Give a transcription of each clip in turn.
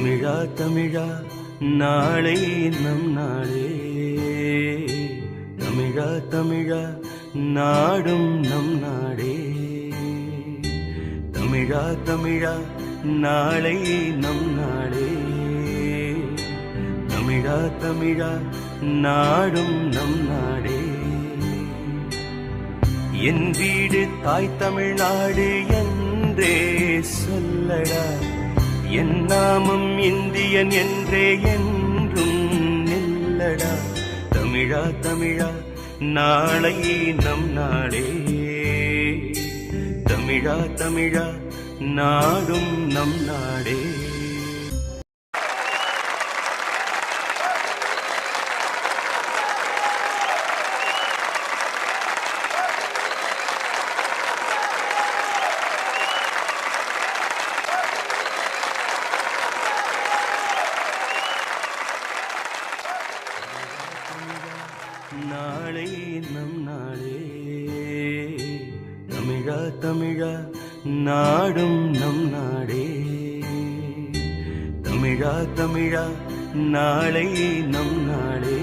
தமிழா தமிழா நாளை நம் நாளே, தமிழா தமிழா நாடும் நம் நாடே, தமிழா தமிழா நாளை நம் நாளே, தமிழா தமிழா நாடும் நம் நாடே. என் வீடு தாய் தமிழ்நாடு என்றே சொல்லடா, என் நாமம் இந்தியன் என்றே என்றும் நில்லடா. தமிழா தமிழா நாளை நம் நாடே, தமிழா தமிழா நாடும் நம் நாடே. நாளை நம் நாளே, தமிழா தமிழா நாடும் நம் நாடே, தமிழா தமிழா நாளை நம் நாடே,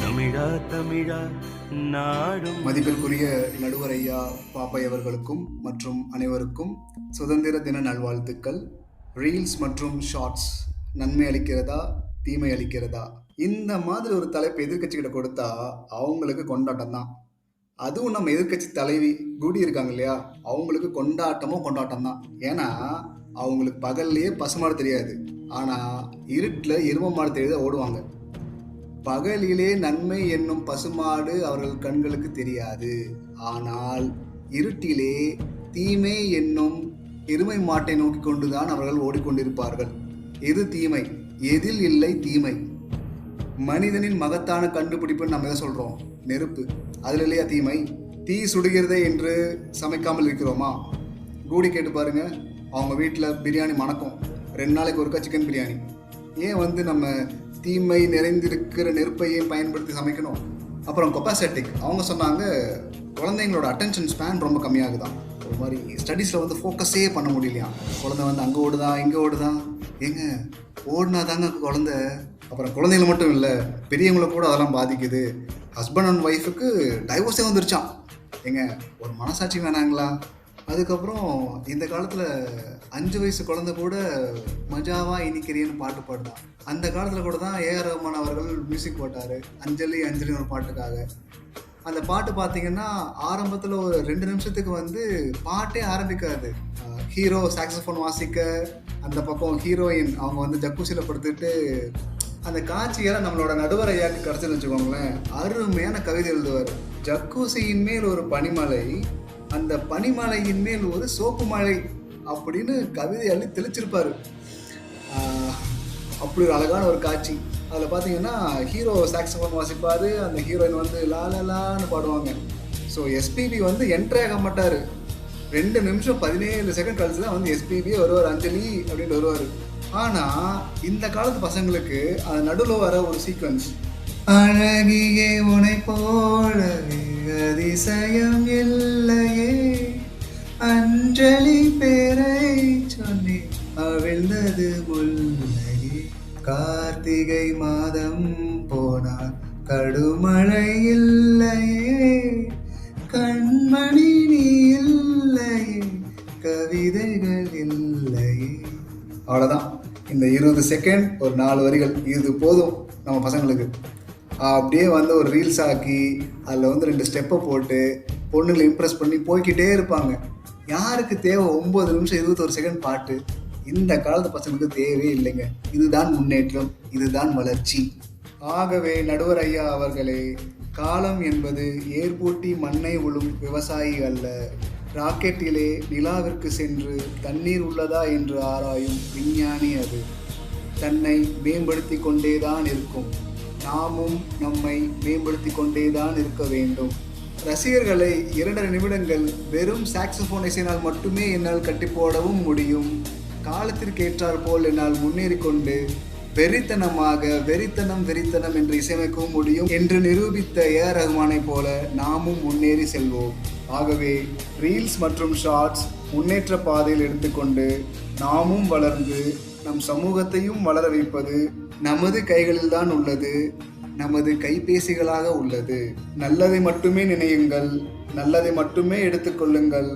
தமிழா தமிழா நாடும். மதிப்பிற்குரிய நடுவர் ஐயா பாப்பை அவர்களுக்கும் மற்றும் அனைவருக்கும் சுதந்திர தின நல்வாழ்த்துக்கள். ரீல்ஸ் மற்றும் ஷார்ட்ஸ் நன்மை அளிக்கிறதா தீமை அளிக்கிறதா? இந்த மாதிரி ஒரு தலைப்பு எதிர்கட்சிகிட்ட கொடுத்தா அவங்களுக்கு கொண்டாட்டம் தான். அதுவும் நம்ம எதிர்கட்சி தலைவி கூடி இருக்காங்க இல்லையா, அவங்களுக்கு கொண்டாட்டம் தான். ஏன்னா அவங்களுக்கு பகல்லையே பசுமாடு தெரியாது, ஆனால் இருட்டில் எரும மாடு தெரியாத ஓடுவாங்க. பகலிலே நன்மை என்னும் பசுமாடு அவர்கள் கண்களுக்கு தெரியாது, ஆனால் இருட்டிலே தீமை என்னும் எருமை மாட்டை நோக்கி கொண்டுதான் அவர்கள் ஓடிக்கொண்டிருப்பார்கள். எது தீமை, எதில் இல்லை தீமை? மனிதனின் மகத்தான கண்டுபிடிப்புன்னு நம்ம எதை சொல்கிறோம்? நெருப்பு. அதில் இல்லையா தீமை? தீ சுடுகிறதே என்று சமைக்காமல் இருக்கிறோமா? கூடி கேட்டு பாருங்க, அவங்க வீட்டில் பிரியாணி மணக்கும், 2 நாளைக்கு ஒருக்கா சிக்கன் பிரியாணி. ஏன் நம்ம தீமை நிறைந்திருக்கிற நெருப்பையே பயன்படுத்தி சமைக்கணும்? அப்புறம் கொப்பாசெட்டிக் அவங்க சொன்னாங்க, குழந்தைங்களோட அட்டென்ஷன் ஸ்பேன் ரொம்ப கம்மியாகுதான். ஒரு மாதிரி ஸ்டடீஸில் ஃபோக்கஸே பண்ண முடியலையா. குழந்தை அங்கே ஓடுதான் இங்கே ஓடுதான். ஏங்க ஓடினா தாங்க குழந்தை. அப்புறம் குழந்தைங்கள மட்டும் இல்லை, பெரியவங்களை கூட அதெல்லாம் பாதிக்குது. ஹஸ்பண்ட் அண்ட் ஒய்ஃபுக்கு டைவோர்ஸே வந்துருச்சான். ஏங்க ஒரு மனசாட்சி வேணாங்களா? அதுக்கப்புறம் இந்த காலத்தில் 5 வயசு குழந்தை கூட மஜாவா இனிக்கிறியன்னு பாட்டு பாடுதான். அந்த காலத்தில் கூட தான் ஏஆர் ரஹ்மான் அவர்கள் மியூசிக் போட்டார், அஞ்சலி அஞ்சலின்னு ஒரு பாட்டுக்காக. அந்த பாட்டு பார்த்தீங்கன்னா ஆரம்பத்தில் ஒரு 2 நிமிஷத்துக்கு பாட்டே ஆரம்பிக்காது. ஹீரோ சாக்ஸோஃபோன் வாசிக்க, அந்த பக்கம் ஹீரோயின் அவங்க ஜக்கூசியில் படுத்துட்டு, அந்த காட்சியெல்லாம் நம்மளோட நடுவர் ஐயாவுக்கு கிடச்சுன்னு வச்சுக்கோங்களேன், அருமையான கவிதை எழுதுவார். ஜக்கூசியின் மேல் ஒரு பனிமலை, அந்த பனிமலையின் மேல் ஒரு சோப்பு மழை அப்படின்னு கவிதை அள்ளி தெளிச்சிருப்பார். அப்படி ஒரு அழகான ஒரு காட்சி. அதில் பார்த்தீங்கன்னா ஹீரோ சாக்ஸோஃபோன் வாசிப்பார், அந்த ஹீரோயின் லாலலான்னு பாடுவாங்க. ஸோ எஸ்பிபி என்ட்ரே ஆக மாட்டார். 2 நிமிஷம் 17 செகண்ட் கழிச்சு தான் எஸ்பிபியே வருவார், அஞ்சலி அப்படின்னு வருவார். ஆனால் இந்த காலத்து பசங்களுக்கு அது நடுவில் வர ஒரு சீக்வன்ஸ், அழகியே உனை போலவே அதிசயம் இல்லையே, அஞ்சலி பேரை சொல்லி அவிழ்ந்தது முல்லையே, கார்த்திகை மாதம் போனால் கடுமழை இல்லையே, கண்மணி நீ இல்லையே, கவிதைகள் இல்லையே. அவ்வளோதான். இந்த 20 செகண்ட் ஒரு 4 வரிகள், இது போதும் நம்ம பசங்களுக்கு. அப்படியே ஒரு ரீல்ஸ் ஆக்கி அதில் 2 ஸ்டெப்பை போட்டு பொண்ணுங்களை இம்ப்ரெஸ் பண்ணி போய்கிட்டே இருப்பாங்க. யாருக்கு தேவை 9 நிமிஷம் 21 செகண்ட் பாட்டு? இந்த காலத்து பசங்களுக்கு தேவையே இல்லைங்க. இதுதான் முன்னேற்றம், இதுதான் வளர்ச்சி. ஆகவே நடுவர் ஐயா அவர்களே, காலம் என்பது ஏர்பூட்டி மண்ணை உழும் விவசாயி அல்ல, ராக்கெட்டிலே நிலாவிற்கு சென்று தண்ணீர் உள்ளதா என்று ஆராயும் விஞ்ஞானி அது. தன்னை மேம்படுத்தி கொண்டேதான் இருக்கும், நாமும் நம்மை மேம்படுத்தி கொண்டேதான் இருக்க வேண்டும். ரசிகர்களை 2.5 நிமிடங்கள் வெறும் சாக்ஸோஃபோன் இசையினால் மட்டுமே என்னால் கட்டி போடவும் முடியும். காலத்திற்கு ஏற்றார் போல் என்னால் முன்னேறி கொண்டு வெறித்தனமாக வெறித்தனம் என்று இசையமைக்கவும் முடியும் என்று நிரூபித்த ஏஆர் ரஹ்மானை போல நாமும் முன்னேறி செல்வோம். ஆகவே ரீல்ஸ் மற்றும் ஷார்ட்ஸ் முன்னேற்ற பாதையில் எடுத்துக்கொண்டு நாமும் வளர்ந்து நம் சமூகத்தையும் வளர வைப்பது நமது கைகளில்தான் உள்ளது, நமது கைபேசிகளாக உள்ளது. நல்லதை மட்டுமே நினையுங்கள், நல்லதை மட்டுமே எடுத்துக்கொள்ளுங்கள்,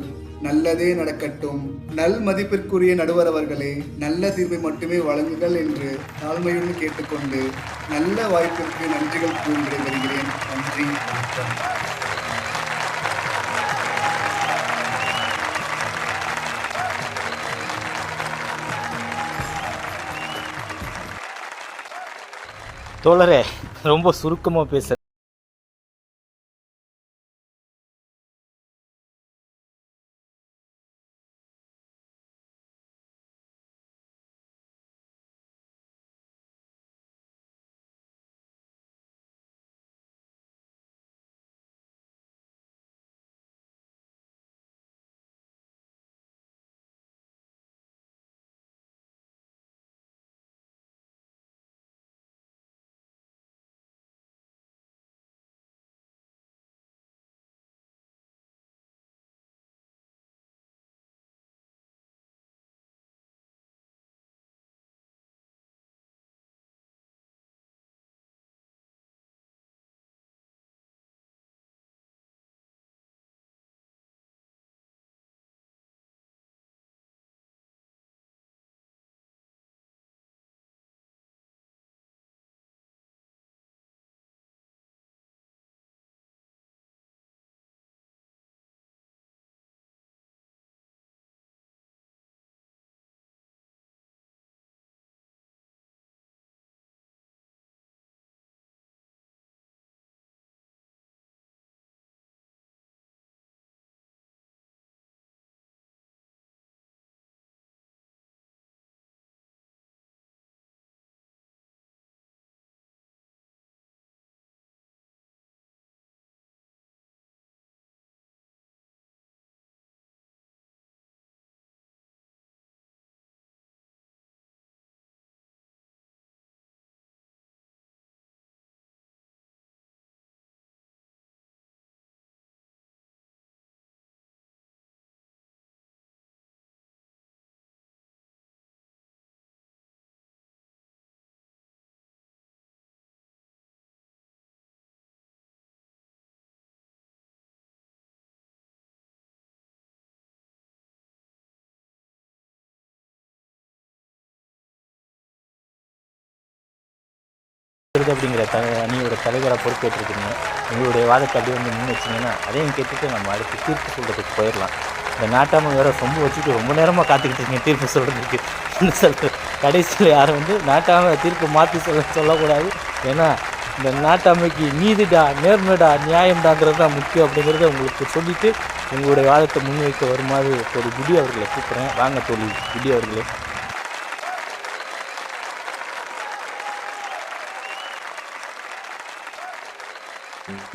நல்லதே நடக்கட்டும். நல் மதிப்பிற்குரிய நடுவர் அவர்களே, நல்ல தீர்வை மட்டுமே வழங்குங்கள் என்று தாழ்மையுடன் கேட்டுக்கொண்டு நல்ல வாய்ப்பிற்கு நன்றிகள் கூறி விடைபெறுகிறேன். நன்றி, வணக்கம். தோழரே, ரொம்ப சுருக்கமாக பேச அப்படிங்கிற அணியோட தலைவராக பொறுப்பேற்றிருக்கீங்க. உங்களுடைய வாதத்தை அப்படியே வந்து முன் வச்சிங்கன்னா அதையும் கேட்டுட்டு நம்ம அடுத்து தீர்ப்பு சொல்கிறதுக்கு போயிடலாம். இந்த நாட்டாமை வேறு சொம்பு வச்சுட்டு ரொம்ப நேரமாக காத்துக்கிட்டு இருக்கீங்க தீர்ப்பு சொல்கிறதுக்கு. கடைசியில் யாரும் வந்து நாட்டாமை தீர்ப்பு மாற்றி சொல்லக்கூடாது. ஏன்னா இந்த நாட்டாமைக்கு நீதிடா, நேர்மைடா, நியாயம்டாங்கிறது தான் முக்கியம் அப்படிங்கிறத உங்களுக்கு சொல்லிவிட்டு உங்களுடைய வாதத்தை முன்வைக்க வருமாறு ஒரு குடி அவர்களை கூப்பிட்றேன். வாங்க தோழி குடி அவர்களே.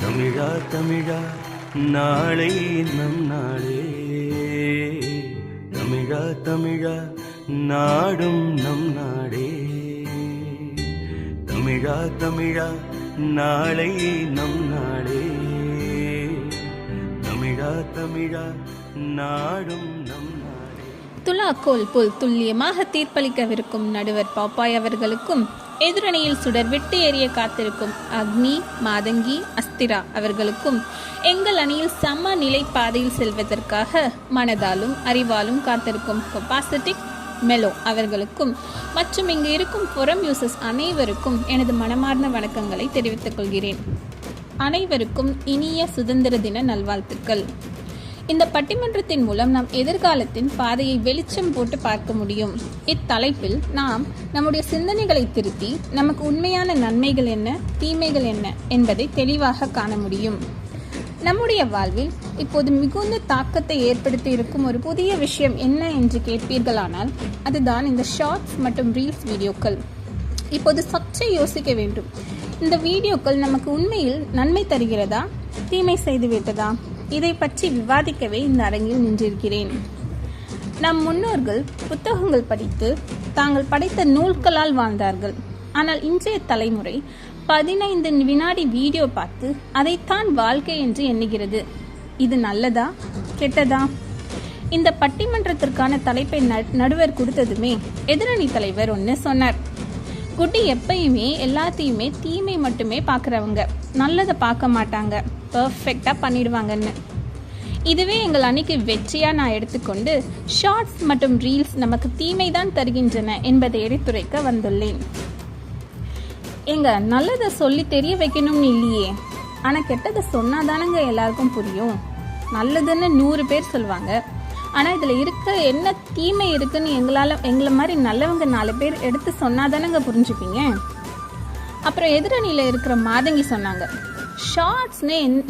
தமிழா தமிழா நாளை நம் நாளே, தமிழா தமிழா நாடும் நம் நாடே, தமிழா தமிழா நாளை நம் நாடே, தமிழா தமிழா நாடும் நம் நாடே. துலாக்கோல் போல் துல்லியமாக தீர்ப்பளிக்கவிருக்கும் நடுவர் பாப்பாய் அவர்களுக்கும் எதிரணியில் சுடர் விட்டு எறிய காத்திருக்கும் அக்னி, மாதங்கி, அஸ்திரா அவர்களுக்கும் எங்கள் அணியில் சம நிலை பாதையில் செல்வதற்காக மனதாலும் அறிவாலும் காத்திருக்கும் கெப்பாசிட்டிக் மெலோ அவர்களுக்கும் மற்றும் இங்கு இருக்கும் ஃபோரம் யூசர்ஸ் அனைவருக்கும் எனது மனமார்ந்த வணக்கங்களை தெரிவித்துக் கொள்கிறேன். அனைவருக்கும் இனிய சுதந்திர தின நல்வாழ்த்துக்கள். இந்த பட்டிமன்றத்தின் மூலம் நாம் எதிர்காலத்தின் பாதையை வெளிச்சம் போட்டு பார்க்க முடியும். இத்தலைப்பில் நாம் நம்முடைய சிந்தனைகளை திருத்தி நமக்கு உண்மையான நன்மைகள் என்ன, தீமைகள் என்ன என்பதை தெளிவாக காண முடியும். நம்முடைய வாழ்வில் இப்போது மிகுந்த தாக்கத்தை ஏற்படுத்தி இருக்கும் ஒரு புதிய விஷயம் என்ன என்று கேட்பீர்களானால் அதுதான் இந்த ஷார்ட்ஸ் மற்றும் ரீல்ஸ் வீடியோக்கள். இப்போது சற்றே யோசிக்க வேண்டும். இந்த வீடியோக்கள் நமக்கு உண்மையில் நன்மை தருகிறதா, தீமை செய்துவிட்டதா? இதை பற்றி விவாதிக்கவே இந்த அரங்கில் நின்றிருக்கிறேன். நம் முன்னோர்கள் புத்தகங்கள் படித்து தாங்கள் படைத்த நூல்களால் வாழ்ந்தார்கள். ஆனால் இன்றைய தலைமுறை 15 வினாடி வீடியோ பார்த்து அதைத்தான் வாழ்க்கை என்று எண்ணுகிறது. இது நல்லதா கெட்டதா? இந்த பட்டிமன்றத்திற்கான தலைப்பை நடுவர் கொடுத்ததுமே எதிரணி தலைவர் ஒன்று சொன்னார். குட்டி எப்பயுமே எல்லாத்தையுமே தீமை மட்டுமே பார்க்குறவங்க, நல்லதை பார்க்க மாட்டாங்க, பர்ஃபெக்டாக பண்ணிடுவாங்கன்னு. இதுவே எங்கள் அணிக்கு வெற்றியாக நான் எடுத்துக்கொண்டு ஷார்ட்ஸ் மற்றும் ரீல்ஸ் நமக்கு தீமை தான் தருகின்றன என்பதை எடுத்துரைக்க வந்துள்ளேன். நல்லதை சொல்லி தெரிய வைக்கணும்னு இல்லையே, ஆனால் கெட்டதை சொன்னாதானங்க எல்லாருக்கும் புரியும். நல்லதுன்னு 100 பேர் சொல்லுவாங்க, ஆனால் இதில் இருக்க என்ன தீமை இருக்குன்னு எங்களை மாதிரி நல்லவங்க 4 பேர் எடுத்து சொன்னாதானங்க புரிஞ்சுப்பீங்க. அப்புறம் எதிரணியில் இருக்கிற மாதங்கி சொன்னாங்க,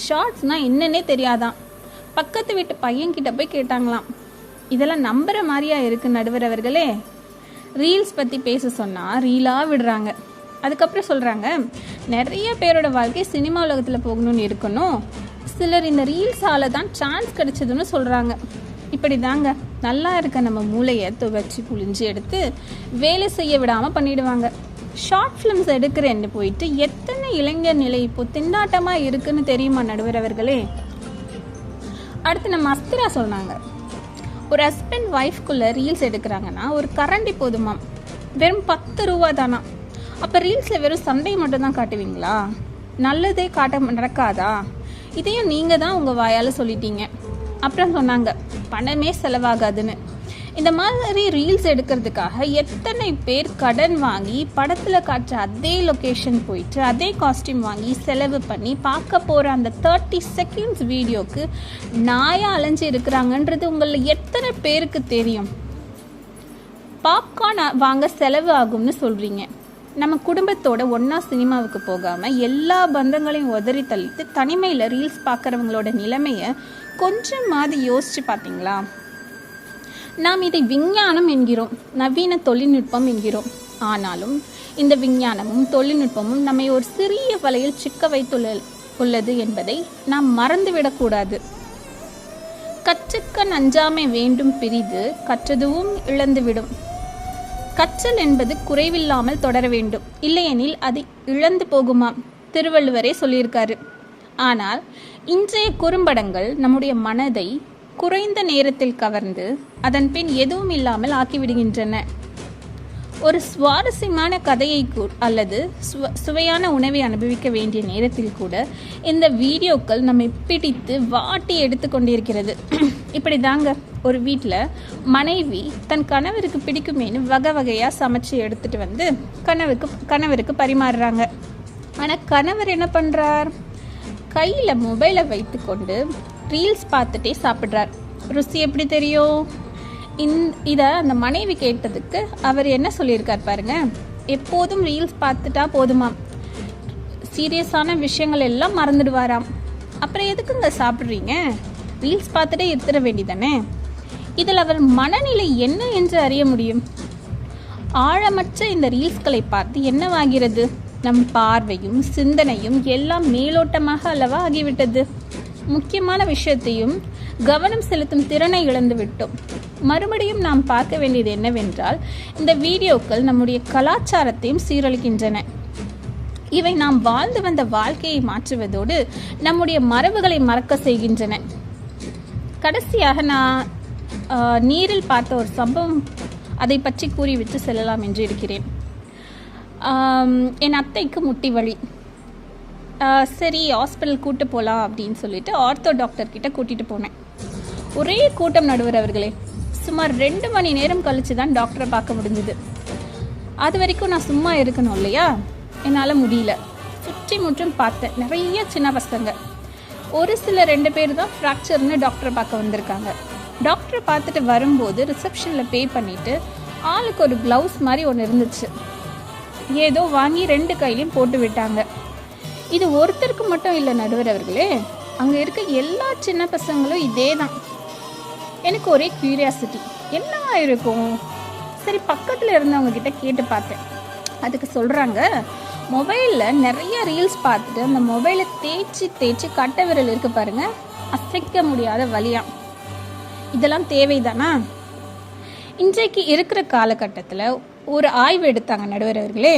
ஷார்ட்ஸ்னா என்னன்னே தெரியாதான். பக்கத்து வீட்டு பையன்கிட்ட போய் கேட்டாங்களாம். இதெல்லாம் நம்புற மாதிரியா இருக்கு நடுவர் அவர்களே. ரீல்ஸ் பற்றி பேச சொன்னால் ரீலாக விடுறாங்க. அதுக்கப்புறம் சொல்கிறாங்க, நிறைய பேரோட வாழ்க்கை சினிமா உலகத்தில் போகணும்னு இருக்கணும், சிலர் இந்த ரீல்ஸால் தான் சான்ஸ் கிடைச்சதுன்னு சொல்கிறாங்க. இப்படி தாங்க நல்லா இருக்க நம்ம மூளையை துவச்சி புழிஞ்சு எடுத்து வேலை செய்ய விடாமல் பண்ணிடுவாங்க. ஷார்ட் ஃபிலிம்ஸ் எடுக்கிறேன்னு போயிட்டு எத்தனை இளைஞர் நிலை இப்போ திண்டாட்டமாக இருக்குன்னு தெரியுமா நடுவர் அவர்களே. அடுத்து நம்ம அஸ்திரா சொன்னாங்க, ஒரு ஹஸ்பண்ட் ஒய்ஃப்குள்ளே ரீல்ஸ் எடுக்கிறாங்கன்னா ஒரு கரண்டி போதுமாம், வெறும் 10 ரூபா தானா. அப்போ ரீல்ஸில் வெறும் சண்டை மட்டும் தான் காட்டுவீங்களா, நல்லதே நடக்காதா? இதையும் நீங்கள் தான் உங்கள் வாயால் சொல்லிட்டீங்க. அப்புறம் சொன்னாங்க, பணமே செலவாகாதுன்னு. இந்த மாதிரி ரீல்ஸ் எடுக்கிறதுக்காக எத்தனை பேர் கடன் வாங்கி படத்தில் காட்டுற அதே லொக்கேஷன் போயிட்டு அதே காஸ்டியூம் வாங்கி செலவு பண்ணி பார்க்க போகிற அந்த 30 செகண்ட்ஸ் வீடியோக்கு நாயாக அலைஞ்சு இருக்கிறாங்கன்றது உங்களில் எத்தனை பேருக்கு தெரியும்? பாப்கார்ன் வாங்க செலவு ஆகும்னு சொல்கிறீங்க. நம்ம குடும்பத்தோட ஒன்றா சினிமாவுக்கு போகாமல் எல்லா பந்தங்களையும் உதறி தள்ளிட்டு தனிமையில் ரீல்ஸ் பார்க்குறவங்களோட நிலைமையை கொஞ்சமாவது யோசிச்சு பார்த்தீங்களா? நாம் இதை விஞ்ஞானம் என்கிறோம், நவீன தொழில்நுட்பம் என்கிறோம். ஆனாலும் இந்த விஞ்ஞானமும் தொழில்நுட்பமும் நம்மை ஒரு சிறிய வலையில் சிக்க வைத்துள்ளது என்பதை நாம் மறந்துவிடக்கூடாது. கற்றுக்க நஞ்சாமை வேண்டும் பிரிது கற்றதுவும் இழந்துவிடும். கற்றல் என்பது குறைவில்லாமல் தொடர வேண்டும், இல்லையெனில் அது இழந்து போகுமாம், திருவள்ளுவரே சொல்லியிருக்காரு. ஆனால் இன்றைய குறும்படங்கள் நம்முடைய மனதை குறைந்த நேரத்தில் கவர்ந்து அதன் பின் எதுவும் இல்லாமல் ஆக்கிவிடுகின்றன. ஒரு சுவாரஸ்யமான கதையை அல்லது சுவையான உணவை அனுபவிக்க வேண்டிய நேரத்தில் கூட இந்த வீடியோக்கள் நம்மை பிடித்து வாட்டி எடுத்து கொண்டிருக்கிறது. இப்படி தாங்க ஒரு வீட்டில் மனைவி தன் கணவருக்கு பிடிக்குமேனு வகை வகையாக சமைச்சு எடுத்துட்டு வந்து கணவருக்கு பரிமாறுறாங்க. ஆனால் கணவர் என்ன பண்ணுறார்? கையில் மொபைலை வைத்து கொண்டு ரீல்ஸ் பார்த்துட்டே சாப்பிட்றார். ருசி எப்படி தெரியும்? இதை அந்த மனைவி கேட்டதுக்கு அவர் என்ன சொல்லியிருக்கார் பாருங்க, எப்போதும் ரீல்ஸ் பார்த்துட்டா போதுமாம், சீரியஸான விஷயங்கள் எல்லாம் மறந்துடுவாராம். அப்புறம் எதுக்குங்க சாப்பிட்றீங்க? ரீல்ஸ் பார்த்துட்டே இருத்துட வேண்டிதானே. இதில் அவர் மனநிலை என்ன என்று அறிய முடியும். ஆழமற்ற இந்த ரீல்ஸ்களை பார்த்து என்னவாகிறது? நம் பார்வையும் சிந்தனையும் எல்லாம் மேலோட்டமாக அல்லவா ஆகிவிட்டது. முக்கியமான விஷயத்தையும் கவனம் செலுத்தும் திறனை இழந்து விட்டோம். மறுபடியும் நாம் பார்க்க வேண்டியது என்னவென்றால், இந்த வீடியோக்கள் நம்முடைய கலாச்சாரத்தையும் சீரழிக்கின்றன. இவை நாம் வாழ்ந்து வந்த வாழ்க்கையை மாற்றுவதோடு நம்முடைய மரபுகளை மறக்க செய்கின்றன. கடைசியாக நான் நீரில் பார்த்த ஒரு சம்பவம், அதை பற்றி கூறிவிட்டு செல்லலாம் என்று இருக்கிறேன். என் அத்தைக்கு முட்டி வலி. சரி ஹாஸ்பிட்டல் கூட்டு போகலாம் அப்படின்னு சொல்லிட்டு ஆர்த்தோ டாக்டர்கிட்ட கூட்டிகிட்டு போனேன். ஒரே கூட்டம் நடுவர் அவர்களே. சுமார் 2 மணி நேரம் கழித்து தான் டாக்டரை பார்க்க முடிஞ்சுது. அது வரைக்கும் நான் சும்மா இருக்கணும் இல்லையா, என்னால் முடியல. சுற்றி முற்றும் பார்த்தேன், நிறைய சின்ன பசங்க. ஒரு சில 2 பேர் தான் ஃப்ராக்சர்னு டாக்டரை பார்க்க வந்திருக்காங்க. டாக்டரை பார்த்துட்டு வரும்போது ரிசப்ஷனில் பே பண்ணிவிட்டு ஆளுக்கு ஒரு க்ளவுஸ் மாதிரி ஒன்று இருந்துச்சு. ஏதோ வாங்கி 2 கையிலையும் போட்டு விட்டாங்க. இது ஒருத்தருக்கு மட்டும் இல்லை நடுவர் அவர்களே, அங்கே இருக்க எல்லா சின்ன பசங்களும் இதே தான். எனக்கு ஒரே கியூரியாசிட்டி, என்னவா இருக்கும்? சரி பக்கத்தில் இருந்தவங்க கிட்ட கேட்டு பார்த்தேன். அதுக்கு சொல்கிறாங்க, மொபைலில் நிறைய ரீல்ஸ் பார்த்துட்டு அந்த மொபைலை தேய்ச்சி கட்டை விரல் இருக்கு பாருங்க, அசைக்க முடியாத வலியாம். இதெல்லாம் தேவைதானா? இன்றைக்கு இருக்கிற காலகட்டத்தில் ஒரு ஆய்வு எடுத்தாங்க நடுவர் அவர்களே.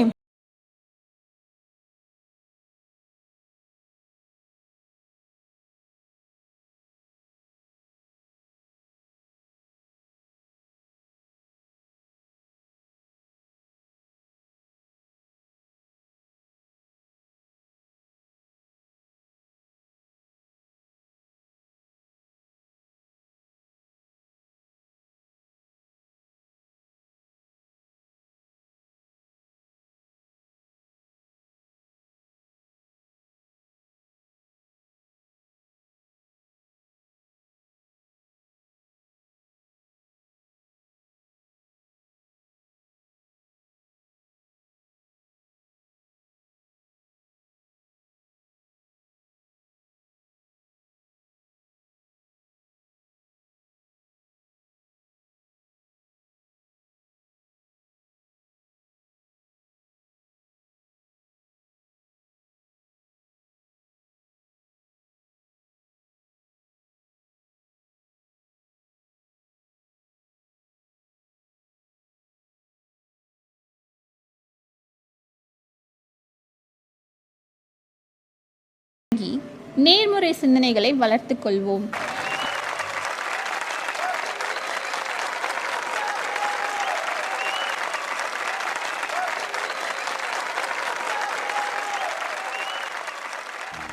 நேர்முறை சிந்தனைகளை வளர்த்து கொள்வோம்.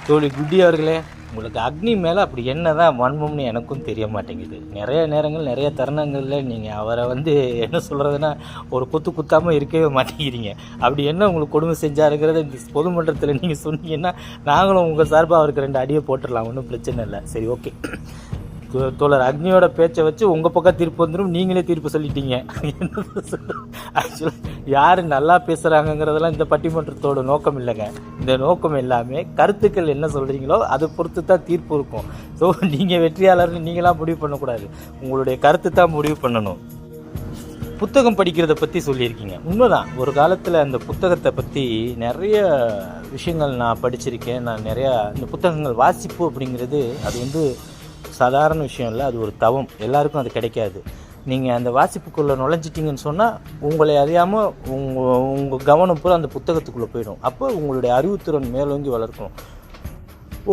தோழி குட்டி அவர்களே, உங்களுக்கு அக்னி மேலே அப்படி என்ன தான் வன்மம்னு எனக்கும் தெரிய மாட்டேங்குது. நிறைய நேரங்கள் நிறைய தருணங்களில் நீங்கள் அவரை என்ன சொல்கிறதுனா ஒரு குத்தாமல் இருக்கவே மாட்டேங்கிறீங்க. அப்படி என்ன உங்களுக்கு கொடுமை செஞ்சாருங்கிறத இந்த பொதுமன்றத்தில் நீங்கள் சொன்னீங்கன்னா நாங்களும் உங்கள் சார்பாக அவருக்கு 2 அடியை போட்டுடலாம், ஒன்றும் பிரச்சனை இல்லை. சரி, ஓகே. தோழர் அக்னியோட பேச்சை வச்சு உங்கள் பக்கம் தீர்ப்பு வந்துடும், நீங்களே தீர்ப்பு சொல்லிட்டீங்க. ஆக்சுவலாக யார் நல்லா பேசுகிறாங்கங்கிறதெல்லாம் இந்த பட்டிமன்றத்தோட நோக்கம் இல்லைங்க. இந்த நோக்கம் எல்லாமே கருத்துக்கள் என்ன சொல்கிறீங்களோ அதை பொறுத்து தான் தீர்ப்பு இருக்கும். ஸோ நீங்கள் வெற்றியாளர்னு நீங்களாம் முடிவு பண்ணக்கூடாது, உங்களுடைய கருத்து தான் முடிவு பண்ணணும். புத்தகம் படிக்கிறத பற்றி சொல்லியிருக்கீங்க, உண்மைதான். ஒரு காலத்தில் அந்த புத்தகத்தை பற்றி நிறைய விஷயங்கள் நான் படிச்சிருக்கேன். நான் நிறையா இந்த புத்தகங்கள் வாசிப்பு அப்படிங்கிறது அது சாதாரண விஷயம் இல்லை, அது ஒரு தவம். எல்லாருக்கும் அது கிடைக்காது. நீங்கள் அந்த வாசிப்புக்குள்ளே நுழைஞ்சிட்டிங்கன்னு சொன்னால் உங்களை அறியாமல் உங்கள் கவனம் பூரா அந்த புத்தகத்துக்குள்ளே போயிடும். அப்போ உங்களுடைய அறிவுத்திறன் மேலோங்கி வளர்க்கணும்.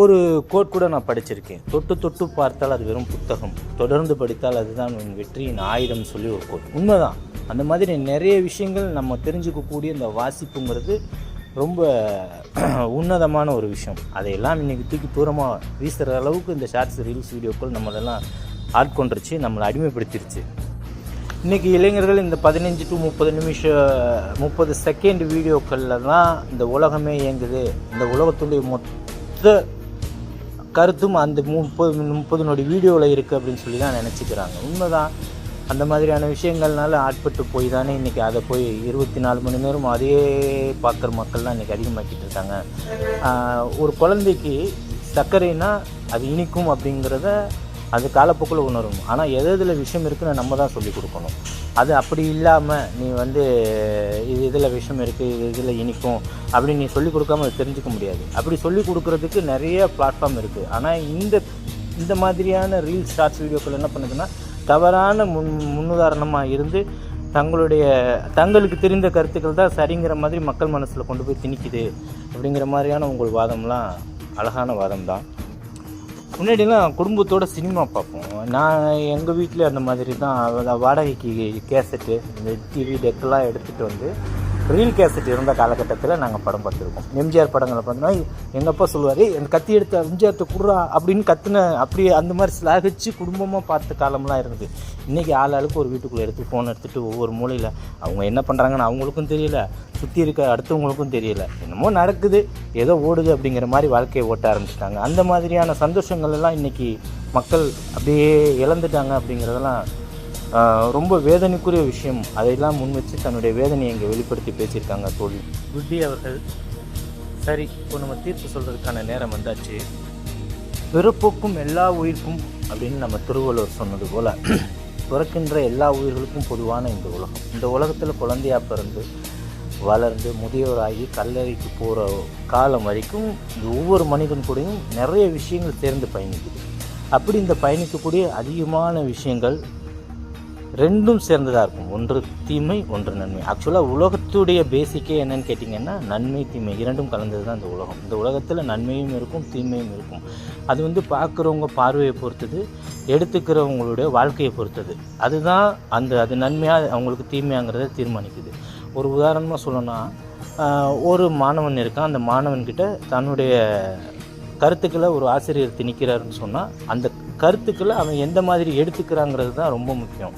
ஒரு கோட் கூட நான் படிச்சிருக்கேன், தொட்டு தொட்டு பார்த்தால் அது வெறும் புத்தகம், தொடர்ந்து படித்தால் அதுதான் உன் வெற்றியின் ஆயுதம் சொல்லி ஒரு கோட். உண்மைதான். அந்த மாதிரி நிறைய விஷயங்கள் நம்ம தெரிஞ்சுக்கக்கூடிய இந்த வாசிப்புங்கிறது ரொம்ப உன்னதமான ஒரு விஷயம். அதையெல்லாம் இன்றைக்கி தூக்கி தூரமாக வீசுகிற அளவுக்கு இந்த ஷார்ட்ஸ், ரீல்ஸ், வீடியோக்கள் நம்மளெல்லாம் ஆட்கொண்டுருச்சு, நம்மளை அடிமைப்படுத்திருச்சு. இன்றைக்கி இளைஞர்கள் இந்த 15 to 30 நிமிஷம் 30 செகண்ட் வீடியோக்களில் தான் இந்த உலகமே இயங்குது. இந்த உலகத்துடைய மொத்த கருத்தும் அந்த 30 நொடி வீடியோவில் இருக்குது அப்படின்னு சொல்லி தான் நினச்சிக்கிறாங்க. உண்மைதான். அந்த மாதிரியான விஷயங்கள்னால ஆட்பட்டு போய் தானே இன்றைக்கி அதை போய் 24 மணி நேரம் அதையே பார்க்குற மக்கள்லாம் இன்றைக்கி அதிகமாக்கிட்டு இருக்காங்க. ஒரு குழந்தைக்கு சர்க்கரைனா அது இனிக்கும் அப்படிங்கிறத அது காலப்போக்கில் உணரும். ஆனால் எதில் விஷயம் இருக்குன்னு நம்ம தான் சொல்லிக் கொடுக்கணும். அது அப்படி இல்லாமல் நீ இது இதில் விஷம் இருக்குது, இது இதில் இனிக்கும் அப்படின்னு நீ சொல்லிக் கொடுக்காம அதை தெரிஞ்சுக்க முடியாது. அப்படி சொல்லிக் கொடுக்குறதுக்கு நிறைய பிளாட்ஃபார்ம் இருக்குது. ஆனால் இந்த மாதிரியான ரீல்ஸ், ஷார்ட்ஸ், வீடியோக்கள் என்ன பண்ணுதுன்னா தவறான முன்னுதாரணமாக இருந்து தங்களுக்கு தெரிந்த கருத்துக்கள் தான் சரிங்கிற மாதிரி மக்கள் மனசில் கொண்டு போய் திணிக்குது அப்படிங்கிற மாதிரியான உங்கள் வாதம்லாம் அழகான வாதம் தான். முன்னாடிலாம் குடும்பத்தோடு சினிமா பார்ப்போம். நான் எங்கள் வீட்டில் அந்த மாதிரி தான் வாடகைக்கு கேசட்டு, இந்த டிவி டெக்கெல்லாம் எடுத்துகிட்டு ரீல் கேசட் இருந்த காலகட்டத்தில் நாங்கள் படம் பார்த்துருக்கோம். எம்ஜிஆர் படங்களை பார்த்தோன்னா எங்கள் அப்பா சொல்லுவார், அந்த கத்தி எடுத்த எம்ஜிஆர்ட்ட குடுறா அப்படின்னு அப்படியே அந்த மாதிரி ஸ்லாகிச்சு குடும்பமாக பார்த்த காலம்லாம் இருந்தது. இன்றைக்கி ஆளுக்கு ஒரு வீட்டுக்குள்ளே ஃபோன் எடுத்துகிட்டு ஒவ்வொரு மூலையில் அவங்க என்ன பண்ணுறாங்கன்னு அவங்களுக்கும் தெரியல, சுற்றி இருக்க அடுத்தவங்களுக்கும் தெரியல. என்னமோ நடக்குது, ஏதோ ஓடுது அப்படிங்கிற மாதிரி வாழ்க்கையை ஓட்ட ஆரம்பிச்சிட்டாங்க. அந்த மாதிரியான சந்தோஷங்கள் எல்லாம் இன்றைக்கி மக்கள் அப்படியே இழந்துட்டாங்க. அப்படிங்கிறதெல்லாம் ரொம்ப வேதனைக்குரிய விஷயம். அதையெல்லாம் முன் வச்சு தன்னுடைய வேதனையை இங்கே வெளிப்படுத்தி பேசியிருக்காங்க தோழி குட்டி அவர்கள். சரி, இப்போ நம்ம தீர்ப்பு சொல்கிறதுக்கான நேரம் வந்தாச்சு. பிறப்புக்கும் எல்லா உயிர்க்கும் அப்படின்னு நம்ம திருவள்ளுவர் சொன்னது போல் பிறக்கின்ற எல்லா உயிர்களுக்கும் பொதுவான இந்த உலகத்தில் குழந்தையாக பிறந்து வளர்ந்து முதியோராகி கல்லறைக்கு போகிற காலம் வரைக்கும் இந்த ஒவ்வொரு மனிதன் கூடயும் நிறைய விஷயங்கள் சேர்ந்து பயணிக்குது. அப்படி இந்த பயணிக்கக்கூடிய அதிகமான விஷயங்கள் ரெண்டும் சேர்ந்ததாக இருக்கும். ஒன்று தீமை, ஒன்று நன்மை. ஆக்சுவலாக உலகத்துடைய பேசிக்கே என்னன்னு கேட்டிங்கன்னா நன்மை தீமை இரண்டும் கலந்தது தான் இந்த உலகம். இந்த உலகத்தில் நன்மையும் இருக்கும், தீமையும் இருக்கும். அது பார்க்குறவங்க பார்வையை பொறுத்தது, எடுத்துக்கிறவங்களுடைய வாழ்க்கையை பொறுத்தது. அதுதான் அது நன்மையாக அவங்களுக்கு தீமையாங்கிறத தீர்மானிக்குது. ஒரு உதாரணமாக சொல்லணும்னா, ஒரு மாணவன் இருக்கான். அந்த மாணவன்கிட்ட தன்னுடைய கருத்துக்களை ஒரு ஆசிரியர் திணிக்கிறாருன்னு சொன்னால் அந்த கருத்துக்களை அவன் எந்த மாதிரி எடுத்துக்கிறாங்கிறது தான் ரொம்ப முக்கியம்.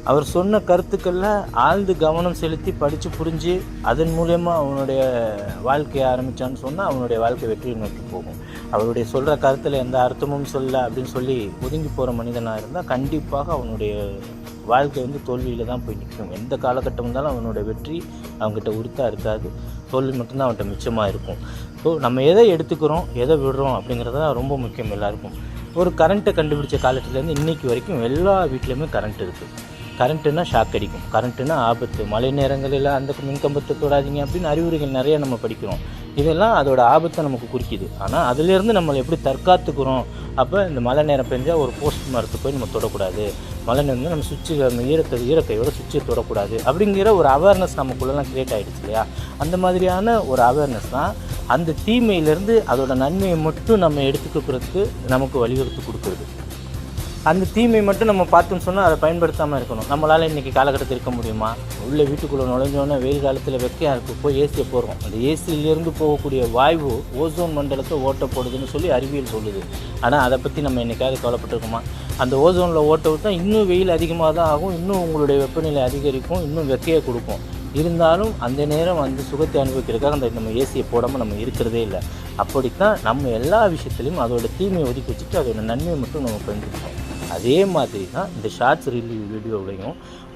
அவர் சொன்ன கருத்துக்களில் ஆழ்ந்து கவனம் செலுத்தி படித்து புரிஞ்சு அதன் மூலயமா அவனுடைய வாழ்க்கையை ஆரம்பித்தான்னு சொன்னால் அவனுடைய வாழ்க்கை வெற்றியை நோக்கி போகும். அவருடைய சொல்கிற கருத்தில் எந்த அர்த்தமும் சொல்ல அப்படின்னு சொல்லி ஒதுங்கி போகிற மனிதனாக இருந்தால் கண்டிப்பாக அவனுடைய வாழ்க்கை தோல்வியில் தான் போய் நிற்கும். எந்த காலகட்டம் இருந்தாலும் அவனோட வெற்றி அவங்ககிட்ட உறுத்தாக இருக்காது, தோல்வி மட்டும்தான் அவன்கிட்ட மிச்சமாக இருக்கும். ஸோ நம்ம எதை எடுத்துக்கிறோம், எதை விடுறோம் அப்படிங்கிறது தான் ரொம்ப முக்கியம் எல்லாருக்கும். ஒரு கரண்ட்டை கண்டுபிடிச்ச காலத்துலேருந்து இன்றைக்கி வரைக்கும் எல்லா வீட்லேயுமே கரண்ட் இருக்குது. கரண்ட்டுனா ஷாக் அடிக்கும், கரண்ட்டுனா ஆபத்து, மழை நேரங்களில் அந்த மின்கம்பத்தை தொடாதீங்க அப்படின்னு அறிவுரைகள் நிறைய நம்ம படிக்கிறோம். இதெல்லாம் அதோட ஆபத்தை நமக்கு குறிக்குது. ஆனால் அதிலேருந்து நம்மளை எப்படி தற்காத்துக்கிறோம், அப்போ இந்த மழை நேரம் பெஞ்சால் ஒரு போஸ்ட் மரத்துக்கு போய் நம்ம தொடக்கூடாது, மழை நேரம் நம்ம சுவிட்சு அந்த ஈரக்கையோட சுவிட்சை தொடக்கூடாது அப்படிங்கிற ஒரு அவேர்னஸ் நமக்குள்ளெல்லாம் க்ரியேட் ஆகிடுச்சு இல்லையா? அந்த மாதிரியான ஒரு அவேர்னஸ் தான் அந்த தீமையிலேருந்து அதோட நன்மையை மட்டும் நம்ம எடுத்துக்கிறதுக்கு நமக்கு வலியுறுத்தி கொடுக்குறது. அந்த தீமை மட்டும் நம்ம பார்த்தோம்னு சொன்னால் அதை பயன்படுத்தாமல் இருக்கணும். நம்மளால் இன்றைக்கி காலகட்டத்தில் இருக்க முடியுமா? உள்ள வீட்டுக்குள்ளே நுழைஞ்சோன்னே வெயில் காலத்தில் வெக்கையாக இருக்குது, போய் ஏசியை போடுறோம். அந்த ஏசியிலேருந்து போகக்கூடிய வாயு ஓசோன் மண்டலத்தை ஓட்ட போடுதுன்னு சொல்லி அறிவியல் சொல்லுது. ஆனால் அதை பற்றி நம்ம என்றைக்காவது கவலைப்பட்டிருக்கோமா? அந்த ஓசோனில் ஓட்ட விட்டால் இன்னும் வெயில் அதிகமாக தான் ஆகும், இன்னும் உங்களுடைய வெப்பநிலை அதிகரிக்கும், இன்னும் வெக்கையை கொடுக்கும். இருந்தாலும் அந்த நேரம் அந்த சுகத்தை அனுபவிக்கிறதுக்காக அந்த நம்ம ஏசியை போடாமல் நம்ம இருக்கிறதே இல்லை. அப்படித்தான் நம்ம எல்லா விஷயத்துலையும் அதோட தீமையை ஒதுக்கி வச்சுட்டு அதோட நன்மையை மட்டும் நம்ம பயன்படுத்தோம். அதே மாதிரி தான் இந்த ஷார்ட்ஸ் வீடியோவிலையும்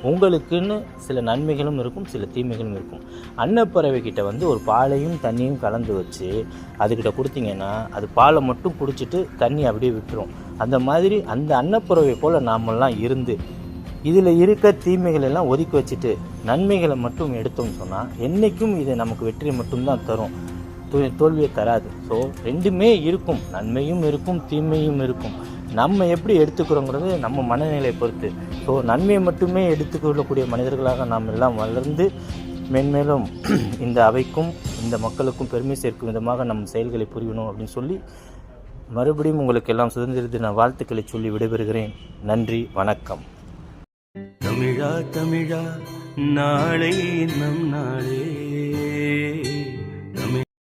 உங்களுக்குன்னு சில நன்மைகளும் இருக்கும், சில தீமைகளும் இருக்கும். அன்னப்பறவைக்கிட்ட ஒரு பாலையும் தண்ணியும் கலந்து வச்சு அதுக்கிட்ட கொடுத்தீங்கன்னா அது பாலை மட்டும் குடிச்சிட்டு தண்ணி அப்படியே விட்டுரும். அந்த மாதிரி அந்த அன்னப்பறவை போல் நாமெல்லாம் இருந்து இதில் இருக்க தீமைகள் எல்லாம் ஒதுக்கி வச்சுட்டு நன்மைகளை மட்டும் எடுத்தோம்னு சொன்னால் என்றைக்கும் இது நமக்கு வெற்றியை மட்டும்தான் தரும், தோல்வியை தராது. ஸோ ரெண்டுமே இருக்கும், நன்மையும் இருக்கும், தீமையும் இருக்கும். நம்ம எப்படி எடுத்துக்கிறோங்கிறது நம்ம மனநிலையை பொறுத்து. ஸோ நன்மையை மட்டுமே எடுத்துக்கொள்ளக்கூடிய மனிதர்களாக நாம் எல்லாம் வளர்ந்து மென்மேலும் இந்த அவைக்கும் இந்த மக்களுக்கும் பெருமை சேர்க்கும் விதமாக நம் செயல்களை புரியணும் அப்படின்னு சொல்லி மறுபடியும் உங்களுக்கு எல்லாம் சுதந்திர தின வாழ்த்துக்களை சொல்லி விடைபெறுகிறேன். நன்றி, வணக்கம். தமிழா தமிழா நாளை நம் நாளே.